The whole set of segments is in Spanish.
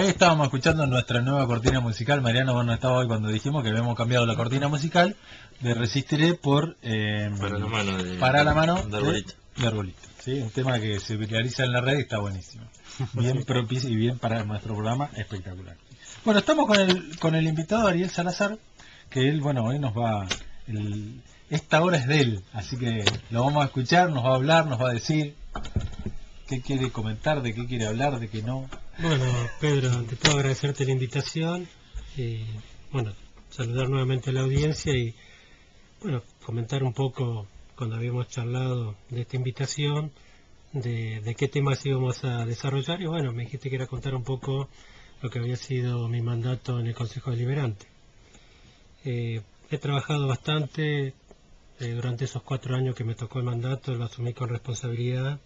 ahí estábamos escuchando nuestra nueva cortina musical. Mariano, vos no estabas hoy cuando dijimos que habíamos cambiado la cortina musical de Resistiré por Para la mano de Arbolito. De Arbolito. ¿Sí? Un tema que se viraliza en la red y está buenísimo. Bien propicio y bien para nuestro programa, espectacular. Bueno, estamos con el invitado Ariel Salazar, que él, bueno, hoy nos va... esta hora es de él, así que lo vamos a escuchar, nos va a hablar, nos va a decir qué quiere comentar, de qué quiere hablar, de qué no. Bueno, Pedro, ante todo agradecerte la invitación, bueno, saludar nuevamente a la audiencia y, bueno, comentar un poco, cuando habíamos charlado de esta invitación, de qué temas íbamos a desarrollar, y bueno, me dijiste que era contar un poco lo que había sido mi mandato en el Consejo Deliberante. He trabajado bastante durante esos 4 años que me tocó el mandato, lo asumí con responsabilidad,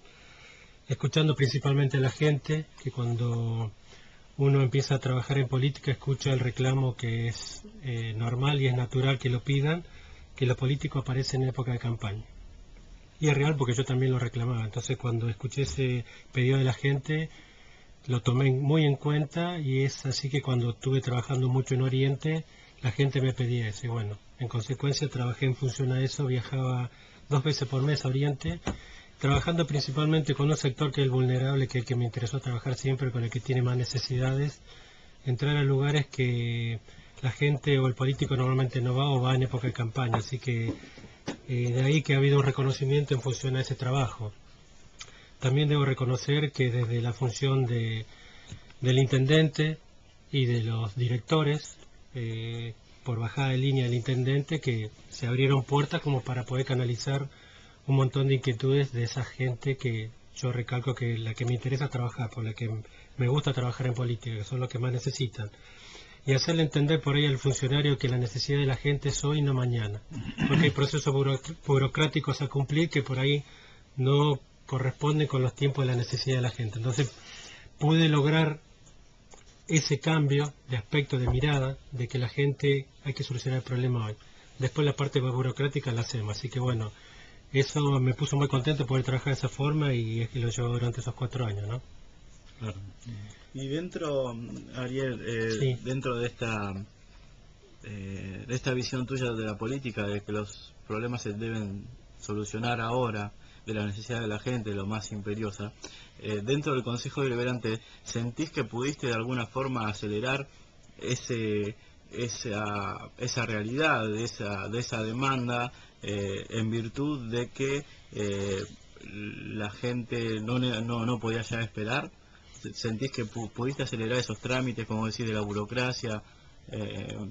escuchando principalmente a la gente, que cuando uno empieza a trabajar en política escucha el reclamo que es normal y es natural que lo pidan, que los políticos aparecen en época de campaña. Y es real porque yo también lo reclamaba. Entonces cuando escuché ese pedido de la gente, lo tomé muy en cuenta, y es así que cuando estuve trabajando mucho en Oriente, la gente me pedía eso. Y bueno, en consecuencia trabajé en función a eso, viajaba 2 veces por mes a Oriente, trabajando principalmente con un sector que es el vulnerable, que es el que me interesó trabajar siempre, con el que tiene más necesidades, entrar a lugares que la gente o el político normalmente no va, o va en época de campaña. Así que de ahí que ha habido un reconocimiento en función a ese trabajo. También debo reconocer que desde la función del intendente y de los directores, por bajada de línea del intendente, que se abrieron puertas como para poder canalizar un montón de inquietudes de esa gente que yo recalco que la que me interesa trabajar, por la que me gusta trabajar en política, que son los que más necesitan. Y hacerle entender por ahí al funcionario que la necesidad de la gente es hoy y no mañana, porque hay procesos burocráticos a cumplir que por ahí no corresponden con los tiempos de la necesidad de la gente. Entonces pude lograr ese cambio de aspecto, de mirada, de que la gente hay que solucionar el problema hoy. Después la parte burocrática la hacemos, así que bueno, eso me puso muy contento poder trabajar de esa forma, y es que lo llevo durante esos 4 años, ¿no? Claro. Y dentro, Ariel, Sí. dentro de esta visión tuya de la política, de que los problemas se deben solucionar ahora, de la necesidad de la gente, lo más imperiosa, dentro del Consejo Deliberante, ¿sentís que pudiste de alguna forma acelerar esa realidad, de esa demanda, en virtud de que la gente no podía ya esperar? ¿Sentís que pudiste acelerar esos trámites, como decir, de la burocracia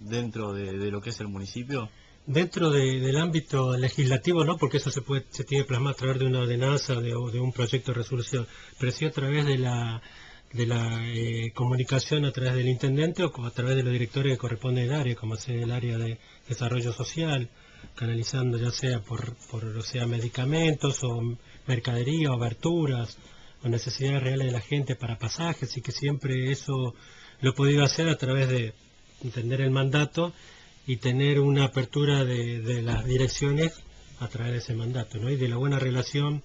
dentro de lo que es el municipio? Dentro del ámbito legislativo no, porque eso se tiene plasmado a través de una ordenanza o de un proyecto de resolución, pero sí a través de la comunicación a través del intendente o a través de los directores que corresponden al área, como sea el área de desarrollo social, canalizando ya sea por o sea medicamentos o mercadería o aberturas o necesidades reales de la gente para pasajes, y que siempre eso lo he podido hacer a través de entender el mandato y tener una apertura de las direcciones a través de ese mandato, ¿no? Y de la buena relación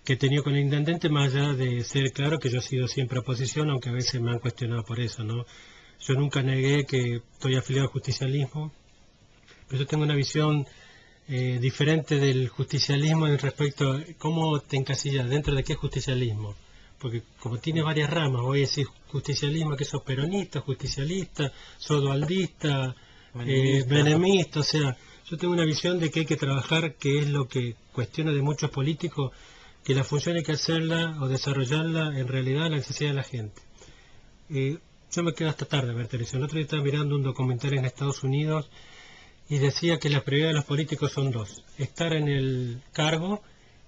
que he tenido con el intendente, más allá de ser claro que yo he sido siempre oposición, aunque a veces me han cuestionado por eso, ¿no? Yo nunca negué que estoy afiliado al justicialismo, pero yo tengo una visión diferente del justicialismo en respecto a cómo te encasillas, dentro de qué justicialismo. Porque como tiene varias ramas, voy a decir justicialismo, que sos peronista, justicialista, sodoaldista, benemista, o sea, yo tengo una visión de que hay que trabajar, que es lo que cuestiona de muchos políticos, que la función hay que hacerla o desarrollarla en realidad a la necesidad de la gente. Yo me quedo hasta tarde a ver televisión. El otro día estaba mirando un documental en Estados Unidos y decía que la prioridad de los políticos son 2: estar en el cargo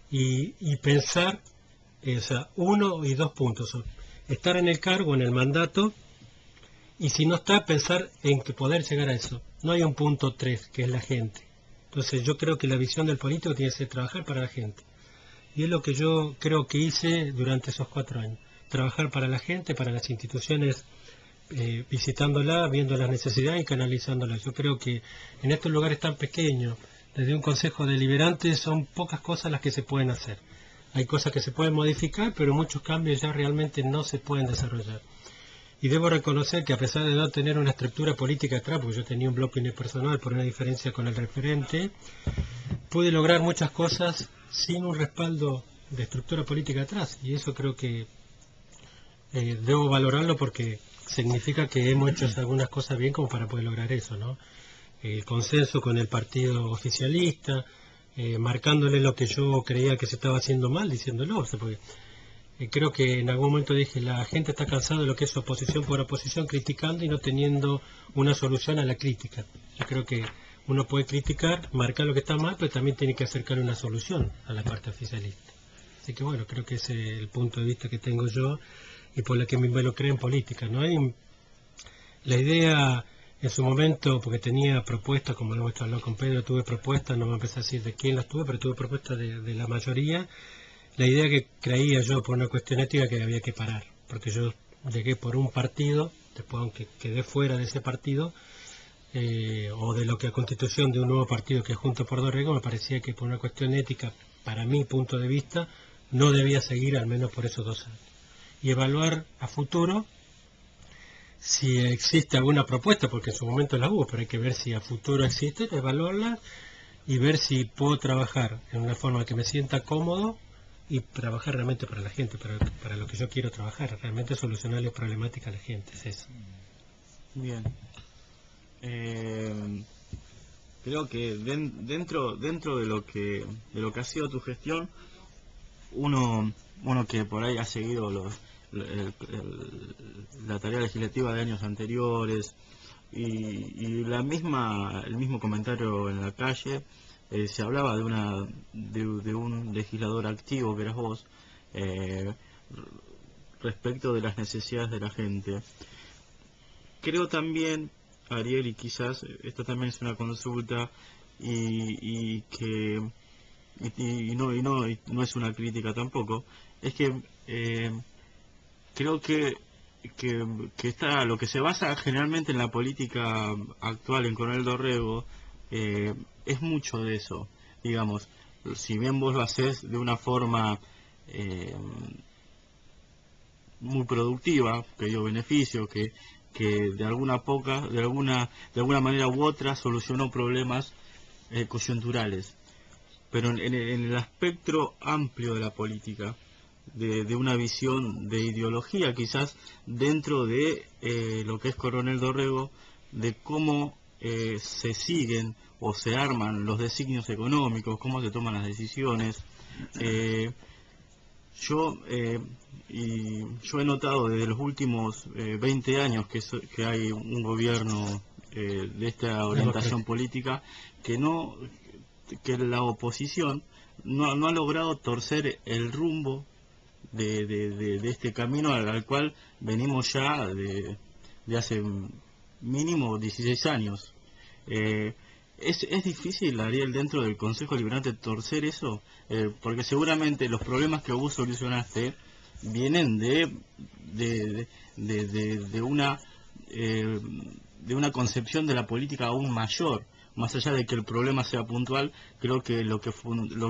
y pensar, o sea, 1 y 2 puntos son estar en el cargo, en el mandato, y si no está, pensar en que poder llegar a eso. No hay un punto 3, que es la gente. Entonces yo creo que la visión del político tiene que ser trabajar para la gente. Y es lo que yo creo que hice durante esos 4 años. Trabajar para la gente, para las instituciones, visitándola, viendo las necesidades y canalizándolas. Yo creo que en estos lugares tan pequeños, desde un consejo deliberante, son pocas cosas las que se pueden hacer. Hay cosas que se pueden modificar, pero muchos cambios ya realmente no se pueden desarrollar. Y debo reconocer que a pesar de no tener una estructura política atrás, porque yo tenía un bloque unipersonal por una diferencia con el referente, pude lograr muchas cosas sin un respaldo de estructura política atrás. Y eso creo que debo valorarlo porque significa que hemos hecho algunas cosas bien como para poder lograr eso, ¿no? El consenso con el partido oficialista, marcándole lo que yo creía que se estaba haciendo mal, diciéndolo, o sea, porque creo que en algún momento dije, la gente está cansada de lo que es oposición por oposición, criticando y no teniendo una solución a la crítica. Yo creo que uno puede criticar, marcar lo que está mal, pero también tiene que acercar una solución a la parte oficialista. Así que bueno, creo que ese es el punto de vista que tengo yo y por la que me involucré en política, ¿no? La idea en su momento, porque tenía propuestas, como lo hemos hablado con Pedro, tuve propuestas, no me empecé a decir de quién las tuve, pero tuve propuestas de la mayoría. La idea que creía yo por una cuestión ética que había que parar, porque yo llegué por un partido, después aunque quedé fuera de ese partido, o de lo que a constitución de un nuevo partido que es Juntos por Dorrego, me parecía que por una cuestión ética, para mi punto de vista, no debía seguir al menos por esos 2 años. Y evaluar a futuro si existe alguna propuesta, porque en su momento la hubo, pero hay que ver si a futuro existe, evaluarla y ver si puedo trabajar en una forma que me sienta cómodo y trabajar realmente para la gente, para lo que yo quiero trabajar, realmente solucionarle problemáticas a la gente, es eso. Bien. Creo que dentro de lo que ha sido tu gestión, uno que por ahí ha seguido la tarea legislativa de años anteriores y el mismo comentario en la calle, se hablaba de un legislador activo que eras vos, respecto de las necesidades de la gente. Creo también, Ariel, y quizás esto también es una consulta y no es una crítica tampoco, es que creo que está lo que se basa generalmente en la política actual en Coronel Dorrego, es mucho de eso, digamos, si bien vos lo hacés de una forma muy productiva, que dio beneficio, que de alguna manera u otra solucionó problemas coyunturales, pero en el espectro amplio de la política, de una visión de ideología quizás dentro de lo que es Coronel Dorrego, de cómo se siguen o se arman los designios económicos, cómo se toman las decisiones. Yo he notado desde los últimos 20 años que hay un gobierno de esta orientación política que la oposición no ha logrado torcer el rumbo de este camino al cual venimos ya de hace mínimo 16 años. ¿Es difícil, Ariel, dentro del Consejo Deliberante torcer eso? Porque seguramente los problemas que vos solucionaste vienen de una concepción de la política aún mayor. Más allá de que el problema sea puntual, creo que lo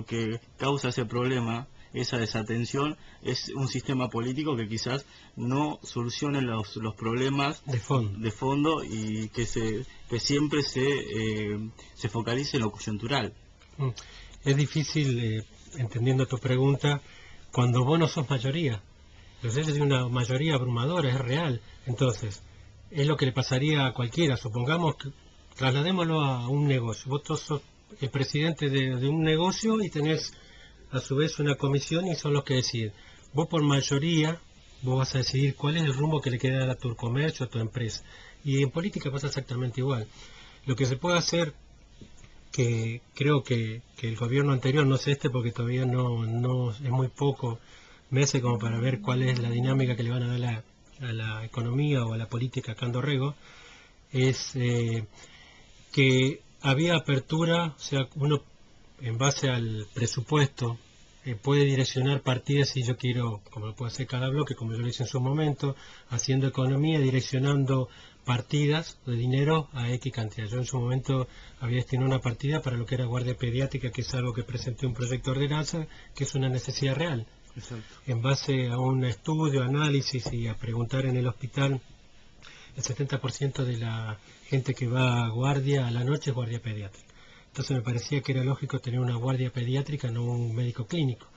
que causa ese problema, esa desatención, es un sistema político que quizás no solucione los problemas de fondo y que siempre se focalice en lo coyuntural. Es difícil, entendiendo tu pregunta, cuando vos no sos mayoría. Los hechos de una mayoría abrumadora, es real. Entonces, es lo que le pasaría a cualquiera. Supongamos que trasladémoslo a un negocio. Vos sos el presidente de un negocio y tenés a su vez una comisión y son los que deciden. Vos por mayoría, vos vas a decidir cuál es el rumbo que le queda dar a tu comercio, a tu empresa. Y en política pasa exactamente igual. Lo que se puede hacer, que creo que el gobierno anterior, no sé porque todavía no es muy poco meses como para ver cuál es la dinámica que le van a dar a la economía o a la política acá en Dorrego, es que había apertura, o sea, uno en base al presupuesto puede direccionar partidas si yo quiero, como lo puede hacer cada bloque, como yo lo hice en su momento, haciendo economía, direccionando partidas de dinero a X cantidad. Yo en su momento había destinado una partida para lo que era guardia pediátrica, que es algo que presenté un proyecto de ordenanza, que es una necesidad real. Exacto. En base a un estudio, análisis y a preguntar en el hospital el 70% de la gente que va a guardia a la noche es guardia pediátrica. Entonces me parecía que era lógico tener una guardia pediátrica, no un médico clínico,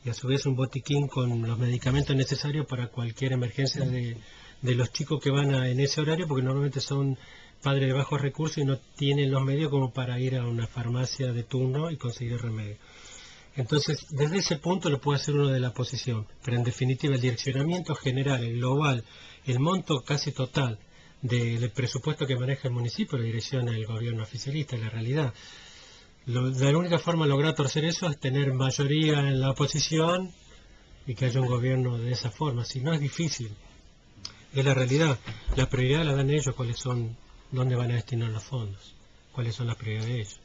y a su vez un botiquín con los medicamentos necesarios para cualquier emergencia de los chicos que van en ese horario, porque normalmente son padres de bajos recursos y no tienen los medios como para ir a una farmacia de turno y conseguir el remedio. Entonces, desde ese punto lo puede hacer uno de la oposición, pero en definitiva el direccionamiento general, el global, el monto casi total del presupuesto que maneja el municipio lo direcciona el gobierno oficialista, en la realidad. La única forma de lograr torcer eso es tener mayoría en la oposición y que haya un gobierno de esa forma, si no es difícil. Es la realidad, la prioridad la dan ellos, cuáles son, dónde van a destinar los fondos, cuáles son las prioridades de ellos.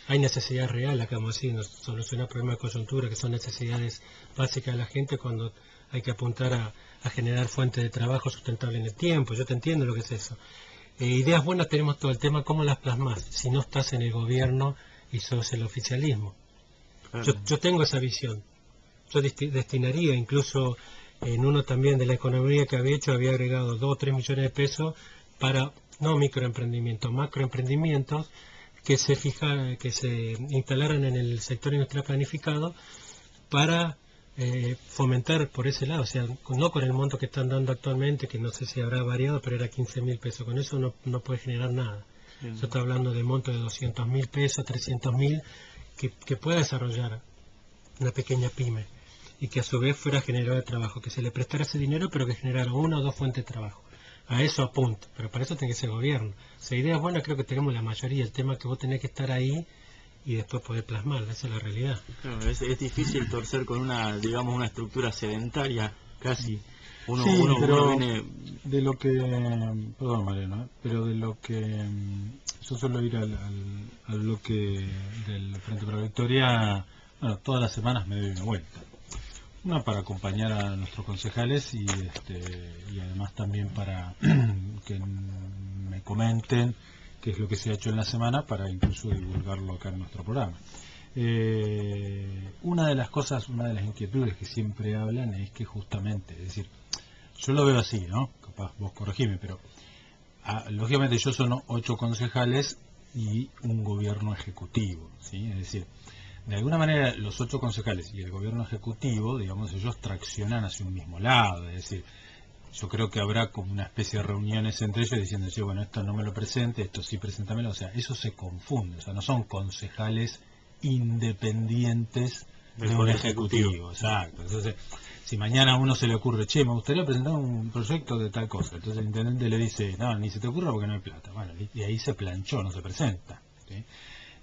Hay necesidad real, acá vamos a decir, solucionar problemas de coyuntura, que son necesidades básicas de la gente cuando hay que apuntar a generar fuentes de trabajo sustentable en el tiempo. Yo te entiendo lo que es eso. Ideas buenas tenemos todo el tema, ¿cómo las plasmas? Si no estás en el gobierno y sos el oficialismo. Yo tengo esa visión. Yo destinaría, incluso en uno también de la economía que había hecho, había agregado 2 o 3 millones de pesos para, no microemprendimientos, macroemprendimientos, que se instalaran en el sector industrial planificado para fomentar por ese lado, o sea, no con el monto que están dando actualmente, que no sé si habrá variado, pero era 15.000 pesos, con eso no puede generar nada. Yo estoy hablando de monto de 200.000 pesos, 300.000, que pueda desarrollar una pequeña pyme y que a su vez fuera generador de trabajo, que se le prestara ese dinero, pero que generara 1 o 2 fuentes de trabajo. A eso apunto, pero para eso tiene que ser gobierno. O sea, ideas buenas creo que tenemos la mayoría, el tema es que vos tenés que estar ahí y después poder plasmarla, esa es la realidad. Claro, es difícil torcer con una, digamos, una estructura sedentaria, casi. Uno viene... De lo que, perdón Mariano, pero de lo que yo suelo ir al bloque del Frente para la Victoria, bueno, todas las semanas me doy una vuelta. Una para acompañar a nuestros concejales y además también para que me comenten qué es lo que se ha hecho en la semana para incluso divulgarlo acá en nuestro programa. Una de las cosas, una de las inquietudes que siempre hablan es que justamente, es decir, yo lo veo así, ¿no? Capaz vos corregime, pero lógicamente yo son 8 concejales y un gobierno ejecutivo, ¿sí? Es decir, de alguna manera los 8 concejales y el gobierno ejecutivo, digamos, ellos traccionan hacia un mismo lado, es decir, yo creo que habrá como una especie de reuniones entre ellos diciendo, sí, bueno, esto no me lo presente, esto sí, preséntamelo, o sea, eso se confunde, o sea, no son concejales independientes de un ejecutivo, exacto. Entonces, si mañana a uno se le ocurre, che, me gustaría presentar un proyecto de tal cosa, entonces el intendente le dice, no, ni se te ocurra porque no hay plata, bueno, y ahí se planchó, no se presenta, ¿sí?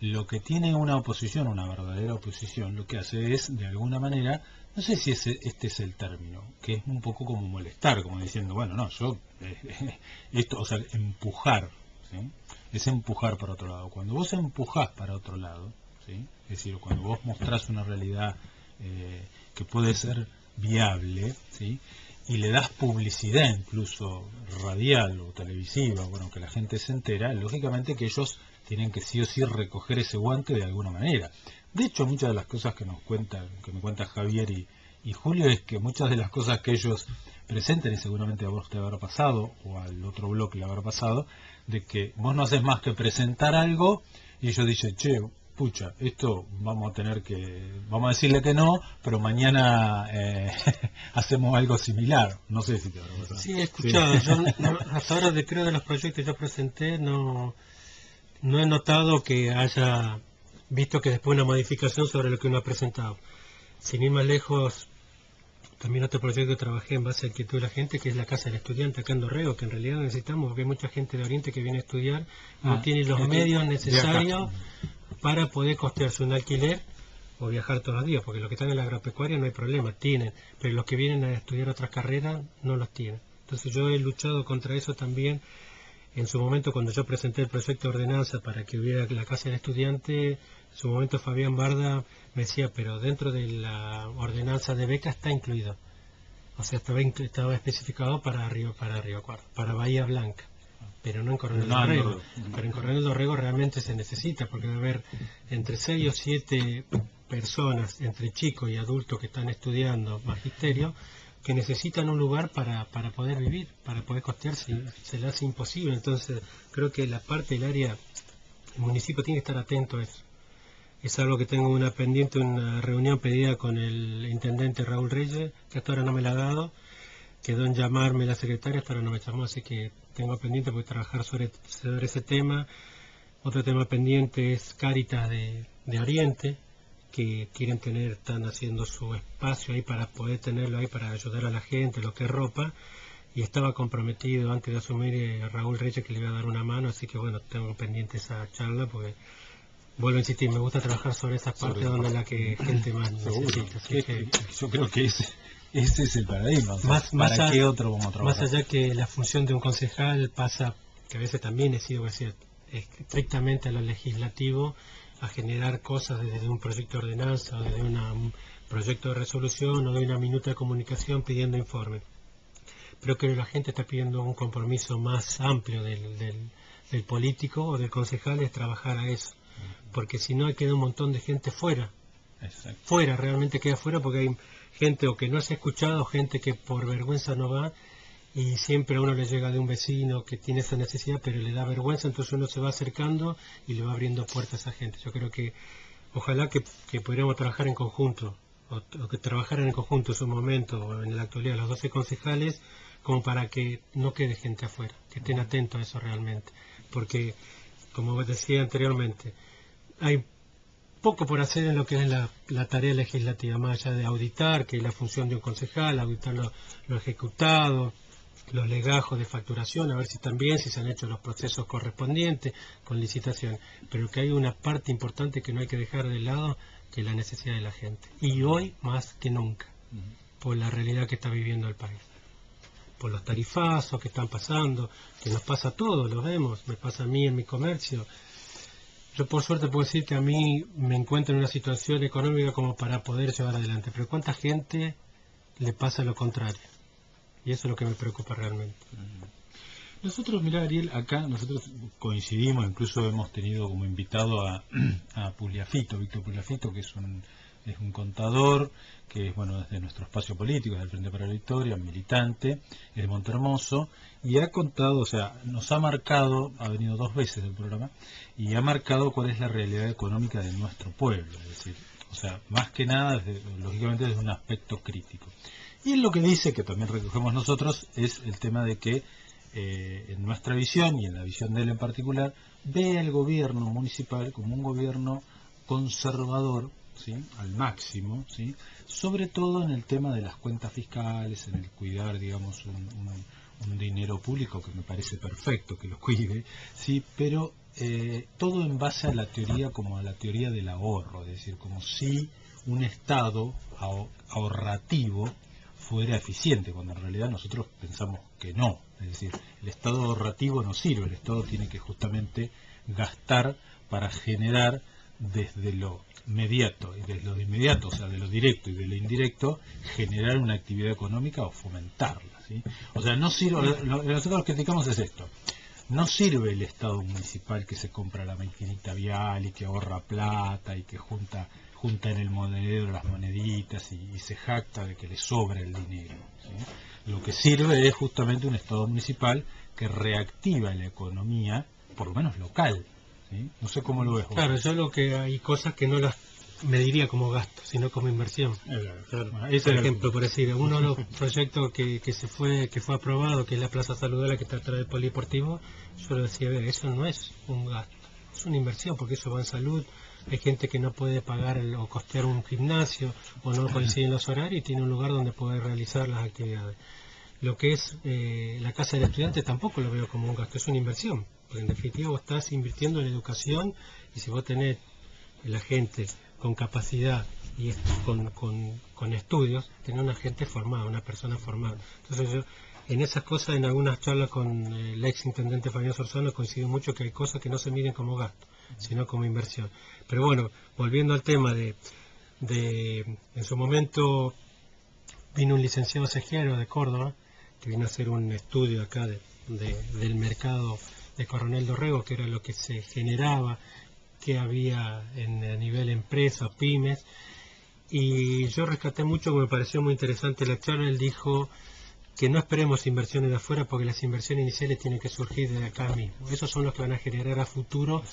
Lo que tiene una oposición, una verdadera oposición, lo que hace es, de alguna manera, no sé si este es el término, que es un poco como molestar, como diciendo, bueno, no, yo, esto, o sea, empujar, ¿sí? Es empujar para otro lado. Cuando vos empujás para otro lado, ¿sí? Es decir, cuando vos mostrás una realidad que puede ser viable, ¿sí? Y le das publicidad incluso radial o televisiva, bueno, que la gente se entera, lógicamente que ellos tienen que sí o sí recoger ese guante de alguna manera. De hecho, muchas de las cosas que me cuenta Javier y Julio es que muchas de las cosas que ellos presentan, y seguramente a vos te habrá pasado, o al otro bloque le habrá pasado, de que vos no haces más que presentar algo y ellos dicen, che, pucha, esto vamos a decirle que no, pero mañana hacemos algo similar. No sé si te habrá pasado. Sí, he escuchado. Sí. Yo hasta ahora creo de los proyectos que yo presenté no he notado que haya visto que después una modificación sobre lo que uno ha presentado. Sin ir más lejos, también otro proyecto que trabajé en base a inquietud de la gente, que es la Casa del Estudiante acá en Dorrego, que en realidad necesitamos, porque hay mucha gente de Oriente que viene a estudiar, no tiene los medios necesarios para poder costearse un alquiler o viajar todos los días, porque los que están en la agropecuaria no hay problema, tienen, pero los que vienen a estudiar otras carreras no los tienen. Entonces yo he luchado contra eso también. En su momento, cuando yo presenté el proyecto de ordenanza para que hubiera la Casa del Estudiante, en su momento Fabián Barda me decía, pero dentro de la ordenanza de beca está incluido. O sea, estaba especificado para Río Cuarto, para Bahía Blanca, pero no en Coronel Dorrego. Pero en Coronel Dorrego realmente se necesita, porque va a haber entre 6 o 7 personas, entre chicos y adultos que están estudiando magisterio, que necesitan un lugar para poder vivir, para poder costearse, y se les hace imposible. Entonces creo que la parte del área, el municipio tiene que estar atento a eso. Es algo que tengo una pendiente, una reunión pedida con el intendente Raúl Reyes, que hasta ahora no me la ha dado. Quedó en llamarme la secretaria, hasta ahora no me llamó, así que tengo pendiente porque trabajar sobre ese tema. Otro tema pendiente es Cáritas de Oriente, que están haciendo su espacio ahí para poder tenerlo ahí para ayudar a la gente, lo que es ropa, y estaba comprometido antes de asumir Raúl Reyes que le iba a dar una mano, así que bueno, tengo pendiente esa charla porque vuelvo a insistir, me gusta trabajar sobre esa parte donde la que gente más necesita. Así que, yo creo que ese es el paradigma. O sea, ¿para qué otro vamos a trabajar? Más allá que la función de un concejal pasa, que a veces también he sido estrictamente a lo legislativo, a generar cosas desde un proyecto de ordenanza, o desde un proyecto de resolución o de una minuta de comunicación pidiendo informe. Pero que la gente está pidiendo un compromiso más amplio del político o del concejal, es trabajar a eso. Porque si no, queda un montón de gente fuera. Exacto. Fuera, realmente queda fuera porque hay gente o que no se ha escuchado, gente que por vergüenza no va, y siempre a uno le llega de un vecino que tiene esa necesidad, pero le da vergüenza, entonces uno se va acercando y le va abriendo puertas a esa gente. Yo creo que ojalá que pudiéramos trabajar en conjunto, o que trabajaran en conjunto en su momento, o en la actualidad, los 12 concejales, como para que no quede gente afuera, que estén atentos a eso realmente. Porque, como decía anteriormente, hay poco por hacer en lo que es la tarea legislativa, más allá de auditar, que es la función de un concejal, auditar lo ejecutado, los legajos de facturación, a ver si también si se han hecho los procesos correspondientes con licitación, pero que hay una parte importante que no hay que dejar de lado, que es la necesidad de la gente, y hoy más que nunca, por la realidad que está viviendo el país, por los tarifazos que están pasando, que nos pasa a todos, lo vemos, me pasa a mí en mi comercio. Yo por suerte puedo decir que a mí me encuentro en una situación económica como para poder llevar adelante, pero ¿cuánta gente le pasa lo contrario? Y eso es lo que me preocupa realmente. Nosotros, mirá, Ariel, acá nosotros coincidimos, incluso hemos tenido como invitado a Pugliafito, Víctor Pugliafito, que es un contador, que es, bueno, desde nuestro espacio político, desde el Frente para la Victoria, militante, es de Montermoso, y ha contado, o sea, nos ha marcado, ha venido 2 veces del programa, y ha marcado cuál es la realidad económica de nuestro pueblo, es decir, o sea, más que nada, lógicamente, desde un aspecto crítico. Y él lo que dice, que también recogemos nosotros, es el tema de que en nuestra visión, y en la visión de él en particular, ve al gobierno municipal como un gobierno conservador, ¿sí?, al máximo, ¿sí?, sobre todo en el tema de las cuentas fiscales, en el cuidar, digamos, un dinero público, que me parece perfecto que lo cuide, ¿sí?, pero todo en base a la teoría, como a la teoría del ahorro, es decir, como si un Estado ahorrativo fuera eficiente, cuando en realidad nosotros pensamos que no. Es decir, el Estado ahorrativo no sirve, el Estado tiene que justamente gastar para generar desde lo inmediato, y desde lo inmediato, o sea, de lo directo y de lo indirecto, generar una actividad económica o fomentarla, ¿sí? O sea, no sirve, lo que nosotros criticamos es esto: no sirve el Estado municipal que se compra la maquinita vial y que ahorra plata y que junta en el monedero las moneditas y se jacta de que le sobra el dinero, ¿sí? Lo que sirve es justamente un Estado municipal que reactiva la economía, por lo menos local, ¿sí? No sé cómo lo ves vos. Claro, yo lo que hay cosas que no las mediría como gasto, sino como inversión. Claro. Por ejemplo, por decir, uno de los proyectos que fue aprobado, que es la Plaza Saludable que está atrás del polideportivo, yo lo decía, eso no es un gasto, es una inversión, porque eso va en salud. Hay gente que no puede pagar o costear un gimnasio, o no coinciden los horarios, y tiene un lugar donde poder realizar las actividades. Lo que es la casa del estudiante tampoco lo veo como un gasto, es una inversión, porque en definitiva vos estás invirtiendo en educación, y si vos tenés la gente con capacidad y con estudios, tener una gente formada, una persona formada. Entonces yo, en esas cosas, en algunas charlas con el ex intendente Fabián Sorzano, coincido mucho que hay cosas que no se miden como gasto, sino como inversión. Pero bueno, volviendo al tema en su momento vino un licenciado Segiero de Córdoba, que vino a hacer un estudio acá del mercado de Coronel Dorrego, que era lo que se generaba, que había a nivel empresa, pymes, Y yo rescaté mucho, que me pareció muy interesante la charla. Él dijo que no esperemos inversiones de afuera, porque las inversiones iniciales tienen que surgir de acá mismo. Esos son los que van a generar a futuro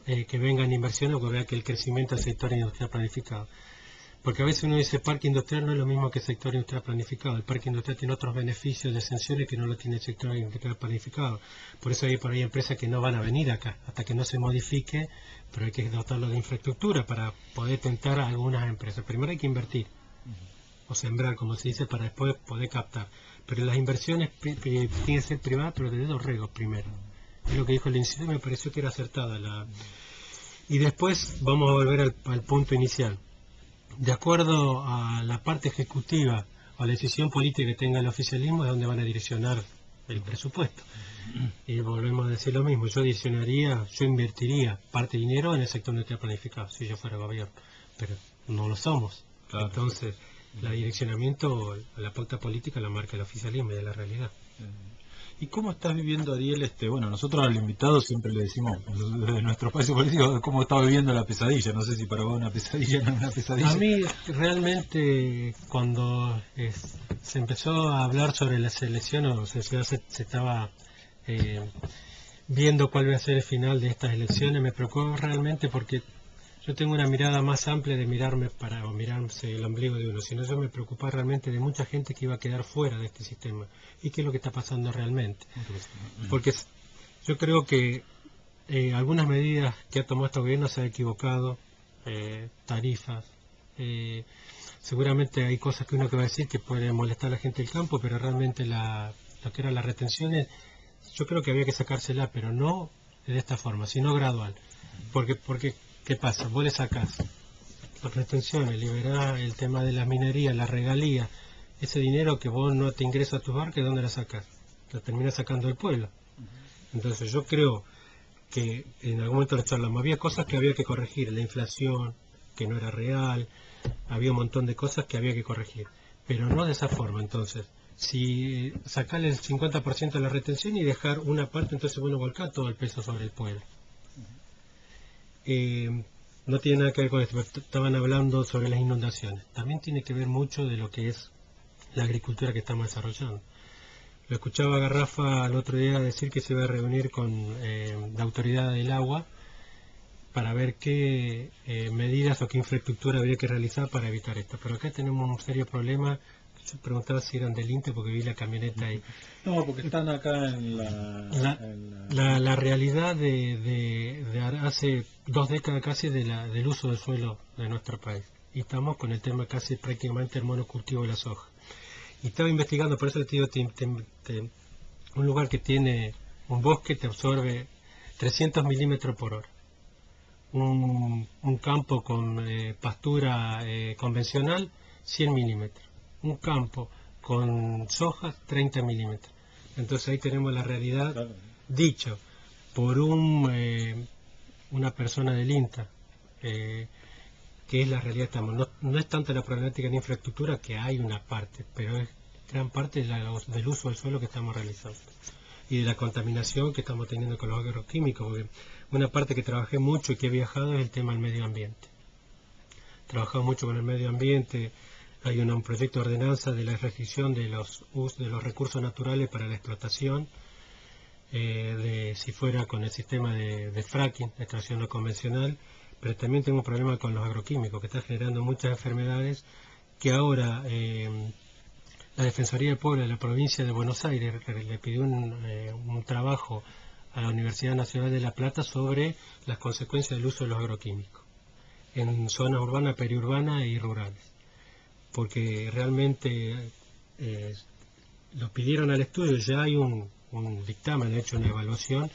que vengan inversiones, o que vean que el crecimiento del sector industrial planificado. Porque a veces uno dice parque industrial no es lo mismo que sector industrial planificado. El parque industrial tiene otros beneficios de exenciones que no lo tiene el sector industrial planificado. Por eso hay por ahí empresas que no van a venir acá hasta que no se modifique, pero hay que dotarlo de infraestructura para poder tentar a algunas empresas. Primero hay que invertir, o sembrar, como se dice, para después poder captar. Pero las inversiones tienen que ser privadas, pero de dedos regos primero. Es lo que dijo el licenciado y me pareció que era acertada. Y después vamos a volver al punto inicial. De acuerdo a la parte ejecutiva o a la decisión política que tenga el oficialismo, es donde van a direccionar el presupuesto. Y volvemos a decir lo mismo, yo invertiría parte de dinero en el sector industrial planificado, si yo fuera gobierno, pero no lo somos. Claro. Entonces, el direccionamiento, la pauta política la marca el oficialismo y de la realidad. ¿Y cómo estás viviendo, Ariel? Bueno, nosotros al invitado siempre le decimos, desde nuestro espacio político, cómo está viviendo la pesadilla. No sé si para vos una pesadilla no es una pesadilla. A mí, realmente, cuando se empezó a hablar sobre las elecciones, o sea, se estaba viendo cuál iba a ser el final de estas elecciones, me preocupó realmente porque yo tengo una mirada más amplia de mirarse el ombligo de uno, sino yo me preocupaba realmente de mucha gente que iba a quedar fuera de este sistema y qué es lo que está pasando realmente. Porque yo creo que algunas medidas que ha tomado este gobierno se han equivocado, tarifas, seguramente hay cosas que uno que va a decir que puede molestar a la gente del campo, pero realmente lo que eran las retenciones, yo creo que había que sacársela, pero no de esta forma, sino gradual. Porque ¿qué pasa? Vos le sacás las retenciones, liberás el tema de la minería, la regalía, ese dinero que vos no te ingresa a tus barcos, ¿dónde la sacás? La termina sacando el pueblo. Entonces yo creo que en algún momento le charlamos, había cosas que había que corregir, la inflación, que no era real, había un montón de cosas que había que corregir, pero no de esa forma. Entonces, si sacarle el 50% de la retención y dejar una parte, entonces bueno, volcar todo el peso sobre el pueblo. No tiene nada que ver con esto, pero estaban hablando sobre las inundaciones. También tiene que ver mucho de lo que es la agricultura que estamos desarrollando. Lo escuchaba a Garrafa el otro día decir que se iba a reunir con la autoridad del agua para ver qué medidas o qué infraestructura habría que realizar para evitar esto. Pero acá tenemos un serio problema. Yo preguntaba si eran del INTE porque vi la camioneta ahí. No, porque están acá en la realidad de hace 2 décadas casi del uso del suelo de nuestro país. Y estamos con el tema casi prácticamente el monocultivo de la soja. Y estaba investigando, por eso te digo, un lugar que tiene un bosque te absorbe 300 milímetros por hora. Un campo con pastura convencional, 100 milímetros. Un campo con soja, 30 milímetros. Entonces ahí tenemos la realidad, claro, dicho por una persona del INTA, que es la realidad. No es tanto la problemática de infraestructura, que hay una parte, pero es gran parte del uso del suelo que estamos realizando y de la contaminación que estamos teniendo con los agroquímicos, porque una parte que trabajé mucho y que he viajado es el tema del medio ambiente. He trabajado mucho con el medio ambiente. Hay un proyecto de ordenanza de la restricción de los recursos naturales para la explotación, si fuera con el sistema de fracking, de extracción no convencional, pero también tengo un problema con los agroquímicos, que está generando muchas enfermedades que ahora la Defensoría del Pueblo de la provincia de Buenos Aires le pidió un trabajo a la Universidad Nacional de La Plata sobre las consecuencias del uso de los agroquímicos en zonas urbanas, periurbanas y rurales. Porque realmente lo pidieron al estudio, ya hay un dictamen, de hecho una evaluación,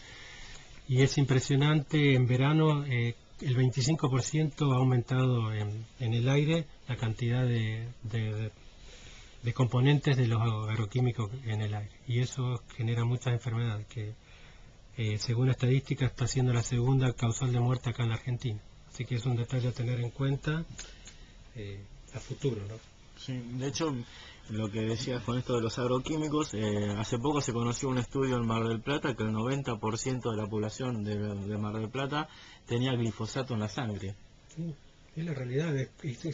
y es impresionante. En verano el 25% ha aumentado en el aire la cantidad de componentes de los agroquímicos en el aire, y eso genera muchas enfermedades que según estadísticas está siendo la segunda causal de muerte acá en la Argentina, así que es un detalle a tener en cuenta a futuro, ¿no? Sí, de hecho, lo que decías con esto de los agroquímicos, hace poco se conoció un estudio en Mar del Plata que el 90% de la población de Mar del Plata tenía glifosato en la sangre. Es la realidad,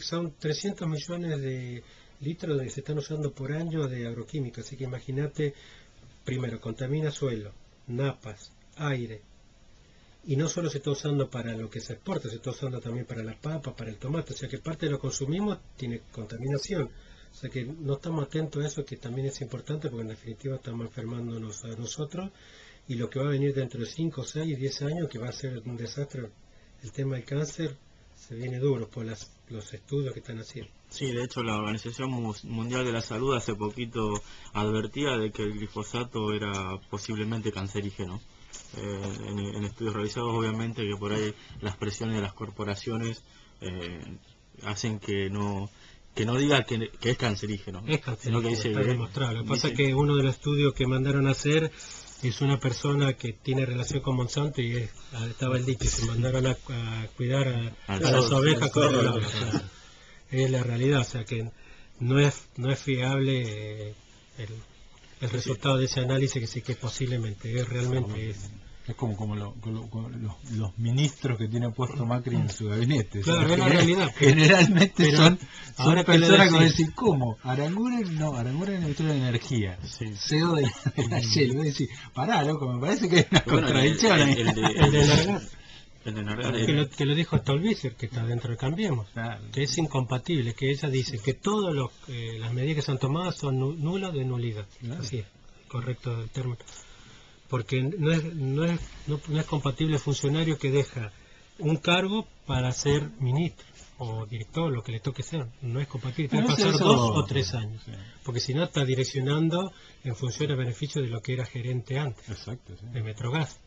son 300 millones de litros que se están usando por año de agroquímicos, así que imagínate, primero, contamina suelo, napas, aire, y no solo se está usando para lo que se exporta, se está usando también para la papa, para el tomate, o sea que parte de lo que consumimos tiene contaminación, o sea que no estamos atentos a eso, que también es importante, porque en definitiva estamos enfermándonos a nosotros, y lo que va a venir dentro de 5, 6, 10 años, que va a ser un desastre, el tema del cáncer, se viene duro por los estudios que están haciendo. Sí, de hecho la Organización Mundial de la Salud hace poquito advertía de que el glifosato era posiblemente cancerígeno. En estudios realizados, obviamente que por ahí las presiones de las corporaciones hacen que no diga que es cancerígeno. Es cancerígeno, que dice, está demostrado. Lo que pasa es que uno de los estudios que mandaron a hacer es una persona que tiene relación con Monsanto y estaba el dicho, se mandaron a cuidar a las ovejas con el lado. Es la realidad, o sea que no es fiable el resultado de ese análisis, que sí que posiblemente realmente es como los ministros que tiene puesto Macri en su gabinete. Claro, o sea, es la realidad. Generalmente son ahora personas que van a decir, ¿cómo? Aranguren es el ministro de Energía, CEO de la Shell. Voy a decir, pará, loco, me parece que hay una contradicción ahí. El de Nargar, que lo dijo Stolbizer, que está dentro de Cambiemos, que es incompatible, que ella dice que todas las medidas que se han tomado son nulas de nulidad. Así es, correcto el término. Porque no es compatible el funcionario que deja un cargo para ser ministro o director, lo que le toque ser. No es compatible, tiene que pasar 2 o 3 años. Sí. Porque si no está direccionando en función a beneficio de lo que era gerente antes. Exacto, sí. De Metrogas.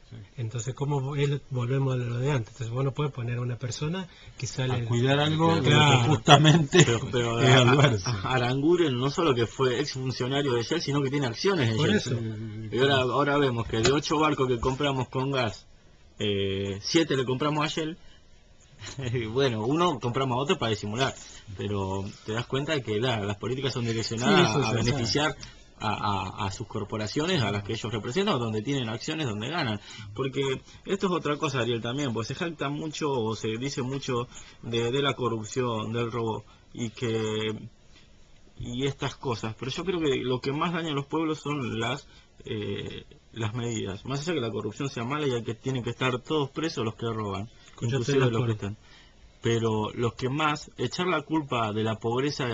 Sí. Entonces, ¿cómo volvemos a lo de antes? Entonces, vos no puedes poner a una persona que sale a cuidar algo claro, que justamente pero Aranguren no solo que fue ex funcionario de Shell, sino que tiene acciones en por Shell. eso. Y ahora vemos que de 8 barcos que compramos con gas, 7 le compramos a Shell. Bueno, uno compramos a otro para disimular, pero te das cuenta de que las políticas son direccionadas a beneficiar a sus corporaciones, a las que ellos representan, donde tienen acciones, donde ganan. Porque esto es otra cosa, Ariel, también, pues se jacta mucho o se dice mucho de la corrupción, del robo y estas cosas, pero yo creo que lo que más daña a los pueblos son las medidas. Más allá que la corrupción sea mala y que tienen que estar todos presos los que roban, inclusive los que están. Pero los que más, echar la culpa de la pobreza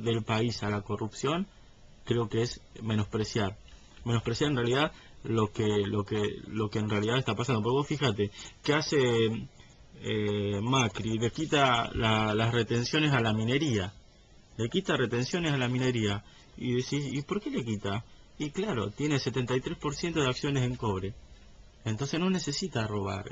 del país a la corrupción, creo que es menospreciar en realidad lo que en realidad está pasando. Porque vos fíjate, ¿qué hace Macri? Le quita las retenciones a la minería. Le quita retenciones a la minería. Y decís, ¿y por qué le quita? Y claro, tiene 73% de acciones en cobre. Entonces no necesita robar.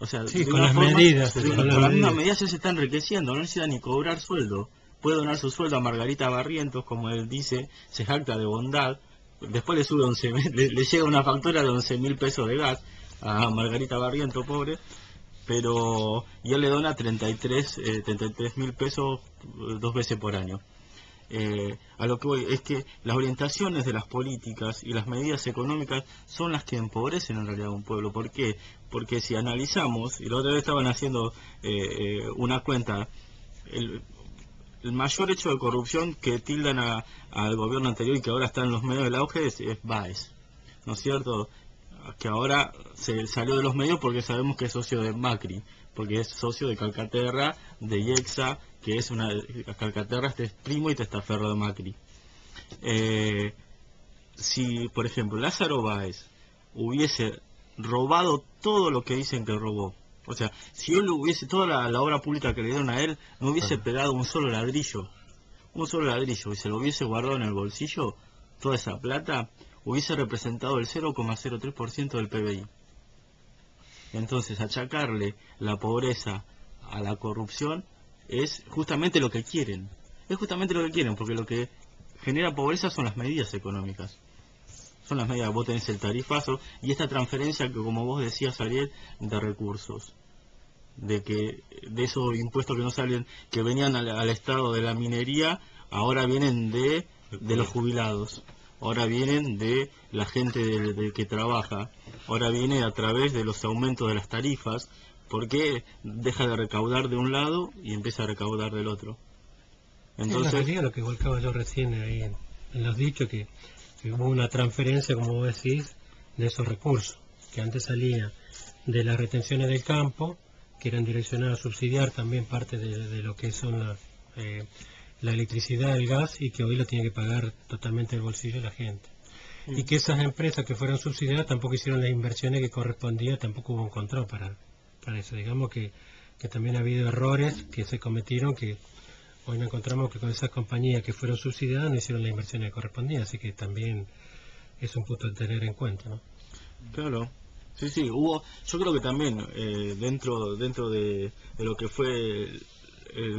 O sea, sí, con las medidas. Con las mismas medidas ya se está enriqueciendo, no necesita ni cobrar sueldo. Puede donar su sueldo a Margarita Barrientos, como él dice, se jacta de bondad. Después le sube le llega una factura de 11.000 pesos de gas a Margarita Barrientos, pobre. Y él le dona 33.000 pesos 2 veces por año. A lo que voy es que las orientaciones de las políticas y las medidas económicas son las que empobrecen en realidad a un pueblo. ¿Por qué? Porque si analizamos, y la otra vez estaban haciendo una cuenta, el mayor hecho de corrupción que tildan al gobierno anterior y que ahora está en los medios del auge es Baez, ¿no es cierto? Que ahora se salió de los medios porque sabemos que es socio de Macri, porque es socio de Calcaterra, de IEXA, que es Calcaterra es primo y testaferro de Macri. Si, por ejemplo, Lázaro Báez hubiese robado todo lo que dicen que robó, o sea, si él hubiese, toda la obra pública que le dieron a él, no hubiese pegado un solo ladrillo, y se lo hubiese guardado en el bolsillo, toda esa plata hubiese representado el 0,03% del PBI. Entonces, achacarle la pobreza a la corrupción es justamente lo que quieren. Es justamente lo que quieren, porque lo que genera pobreza son las medidas económicas. Son las medidas, vos tenés el tarifazo y esta transferencia que, como vos decías, Ariel, de recursos. De esos impuestos que no salen, que venían al estado de la minería, ahora vienen de los jubilados. Ahora vienen de la gente que trabaja. Ahora viene a través de los aumentos de las tarifas, ¿Por qué deja de recaudar de un lado y empieza a recaudar del otro? En realidad lo que volcaba yo recién ahí en los dichos, que hubo una transferencia, como vos decís, de esos recursos, que antes salía de las retenciones del campo, que eran direccionadas a subsidiar también parte de lo que son la electricidad, el gas, y que hoy lo tiene que pagar totalmente el bolsillo de la gente. Y que esas empresas que fueron subsidiadas tampoco hicieron las inversiones que correspondía, tampoco hubo un control para eso. Digamos que también ha habido errores que se cometieron, que hoy nos encontramos que con esas compañías que fueron subsidiadas no hicieron las inversiones que correspondían, así que también es un punto a tener en cuenta, ¿no? Claro, sí, yo creo que también dentro de lo que fue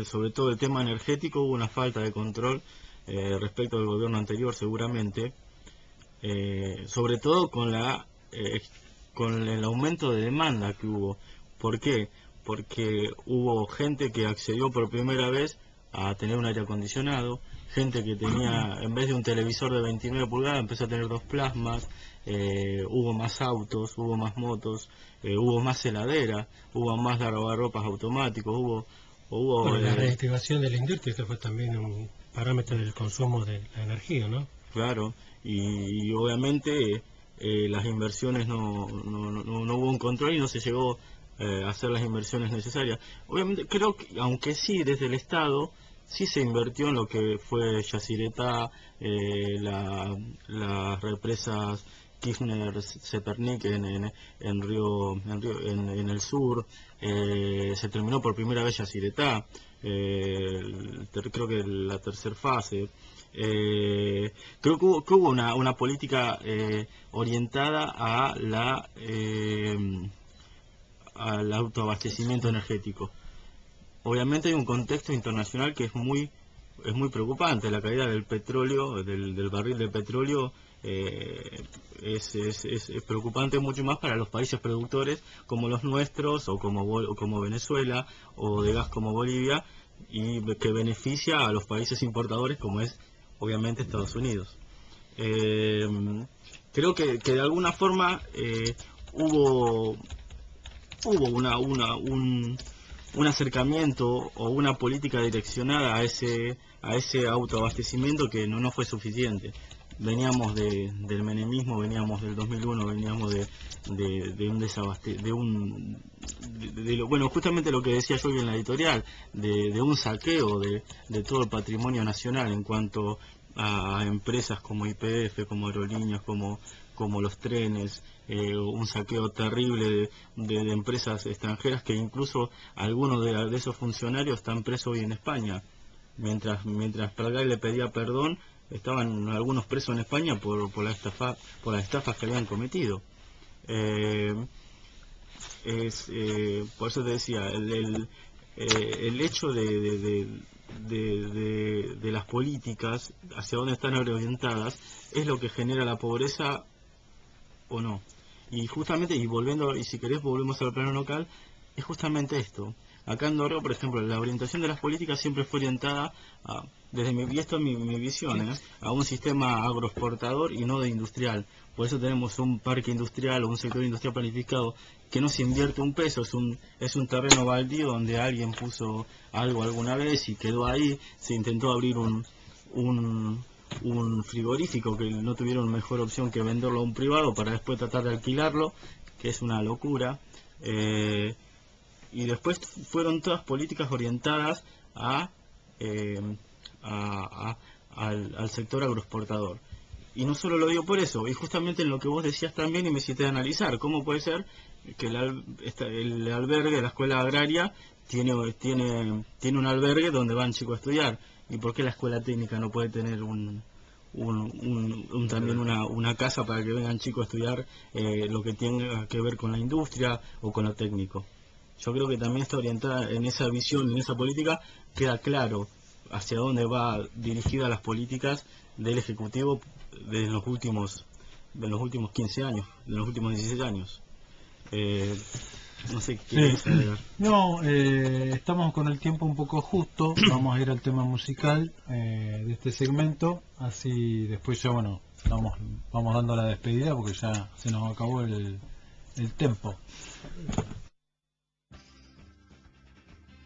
sobre todo el tema energético hubo una falta de control respecto del gobierno anterior seguramente, sobre todo con el aumento de demanda que hubo. ¿Por qué? Porque hubo gente que accedió por primera vez a tener un aire acondicionado, gente que tenía, en vez de un televisor de 29 pulgadas, empezó a tener 2 plasmas, hubo más autos, hubo más motos, hubo más heladera, hubo más lavarropas automáticos, hubo Bueno, la reactivación de la industria, que fue también un parámetro del consumo de la energía, ¿no? Claro, y obviamente las inversiones no hubo un control y no se llegó a hacer las inversiones necesarias. Obviamente creo que, aunque sí desde el Estado, sí se invirtió en lo que fue Yacyretá, las represas Kirchner, Zepernik en el sur, se terminó por primera vez Yacyretá, creo que la tercera fase. Creo que hubo una política orientada al autoabastecimiento energético. Obviamente hay un contexto internacional que es muy preocupante. La caída del petróleo, del barril de petróleo, es preocupante mucho más para los países productores como los nuestros, o como Venezuela, o de gas como Bolivia, y que beneficia a los países importadores como es obviamente Estados Unidos. Creo que de alguna forma hubo un acercamiento o una política direccionada a ese autoabastecimiento que no fue suficiente. Veníamos del menemismo, veníamos del 2001, veníamos bueno, justamente lo que decía yo hoy en la editorial, de un saqueo de todo el patrimonio nacional en cuanto a empresas como YPF, como aerolíneas, como los trenes, un saqueo terrible de empresas extranjeras, que incluso algunos de esos funcionarios están presos hoy en España. Mientras Pradal le pedía perdón, estaban algunos presos en España por las estafas que habían cometido. Por eso te decía, el hecho de las políticas, hacia dónde están orientadas, es lo que genera la pobreza o no. Y justamente, y si querés volvemos al plano local, es justamente esto. Acá en Dorrego, por ejemplo, la orientación de las políticas siempre fue orientada y esto es mi visión, a un sistema agroexportador y no de industrial. Por eso tenemos un parque industrial o un sector industrial planificado que no se invierte un peso, es un terreno baldío donde alguien puso algo alguna vez y quedó ahí. Se intentó abrir un frigorífico, que no tuvieron mejor opción que venderlo a un privado para después tratar de alquilarlo, que es una locura. Y después fueron todas políticas orientadas al sector agroexportador. Y no solo lo digo por eso, y justamente en lo que vos decías también, y me hiciste analizar, ¿cómo puede ser que el albergue, la escuela agraria, tiene un albergue donde van chicos a estudiar? ¿Y por qué la escuela técnica no puede tener también una casa para que vengan chicos a estudiar lo que tenga que ver con la industria o con lo técnico? Yo creo que también está orientada en esa visión, en esa política, queda claro hacia dónde va dirigida las políticas del Ejecutivo de los últimos 15 años, de los últimos 16 años. No sé qué quieres agregar. No, estamos con el tiempo un poco justo. Vamos a ir al tema musical de este segmento, así después ya, bueno, vamos dando la despedida porque ya se nos acabó el tiempo.